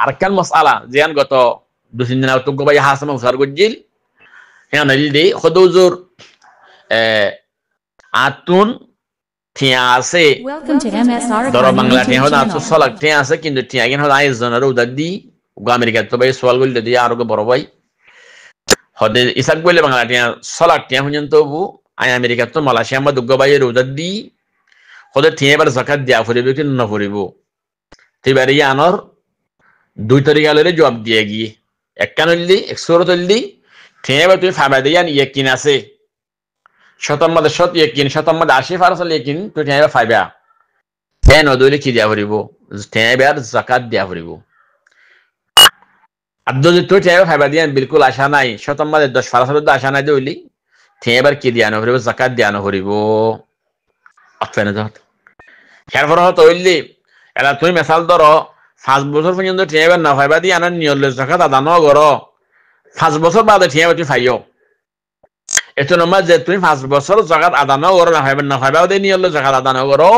আরকান মাসআলা জিয়ান গত 2-3 দিন আগে ভাই হাসাম উসার গজিল হ্যাঁ নাইল দে খদুজুর আতুন টিয়া আছে ধরো বাংলা টিয়া হলো 800 লাখ টিয়া আছে কিন্তু টিয়া গেন হলো আইজনের উদার দি আমেরিকা তো ভাই সোয়াল গল দি আর বড় ভাই হদে ইসাক বলে বাংলা টিয়া 100 লাখ টিয়া হুন তো বু আই আমেরিকা তো মালয়েশিয়া মা দুগ্গ ভাইয়ের উদার দি হদে টিয়া এবার যাকাত দিয়া ফুরিব কি না ফুরিব তেবারে আনর 2 তরিকা লরে জবাব দিয়ে গিয়ে এককানলি 100 তল্লি টিয়া এবার তুই ফাবা দিয়ান ইয়াকিন আছে শতম্মদ শত ইয়াকিন শতম্মদ 80% ইয়াকিন তুই টিয়া এবার ফাইবা কেন দইলে কি দিয়া ফুরিব টিয়া এবার যাকাত দিয়া ফুরিব আদো যে তুই টিয়া ফাইবা দিয়ান বিলকুল আশা নাই শতম্মদ 10% আশা নাই দইলি টিয়া এবার কি দিয়া না ফুরিব যাকাত দিয়া না ফুরিব আফেনা যাত এরপর হতো হইলি এলা তুমি মেসাল ধরো 5 বছর পর্যন্ত টিয়া এবার না ফাইবা দিয়া না নিয়লে যাকাত আদা ন করো 5 বছর বাদে টিয়া এবার তুই ফাইও এত নম্বর যে তুমি 5 বছর যাকাত আদা ন করো না ফাইবা দে নিয়লে যাকাত আদা ন করো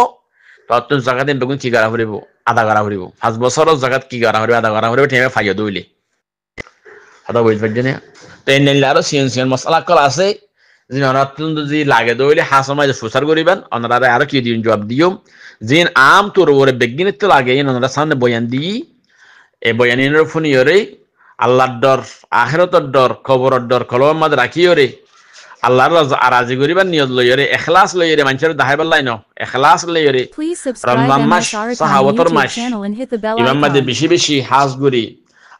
তো তুমি যাকাত দিন বেগুন কি করা ফুরিব আদা করা ফুরিব 5 বছর যাকাত কি করা ফুরিব আদা করা ফুরিব টিয়া ফাইও দইলি আদা বুঝ পারছিনা তো এই নিলে আরো সিএন মশলা কল আছে জিন অনাত্তন্দ জি লাগে দইলে হাসমাই যে ফুসার করিবেন অনারা আরো কি দিন জবাব দিও জিন আম তোর ওরে বেগিনিত লাগে অনারা সামনে বয়ান দি এ বয়ানিনের ফুনিয়রে আল্লাহর ডর আখিরাতের ডর কবরের ডর কলম মাঝে রাখিয়রে আল্লাহর রাজি করিবার নিয়ত লইরে ইখলাস লইরে মানুষের দাহাইবার লাইনো ইখলাস লইরে রমজান মাস সাহাবতর মাস ইমাম মাঝে বেশি বেশি হাজ করি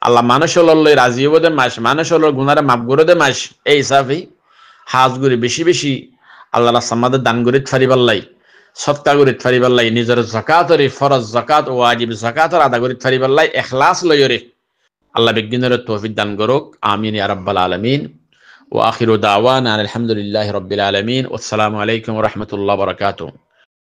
আল্লাহ মানুষের লই রাজি হবদে মাস মানুষের গুনারে মাফ করে দে মাস এই হিসাবে হাজ গুরি বেশি বেশি আল্লাহ রাসমাদের দান গরিত ফারিবার লাই সৎকা গরিত ফারিবার লাই নিজের যাকাতের ফরজ যাকাত ও ওয়াজিব যাকাতের আদা গরিত ফারিবার লাই ইখলাস লইরে আল্লাহ বিজ্ঞানের তৌফিক দান করুক আমিন ইয়া রাব্বাল আলামিন ওয়া আখিরু দাওয়ানা আলহামদুলিল্লাহি রাব্বিল আলামিন ওয়াসসালামু আলাইকুম ওয়া রাহমাতুল্লাহি ওয়া বারাকাতুহু।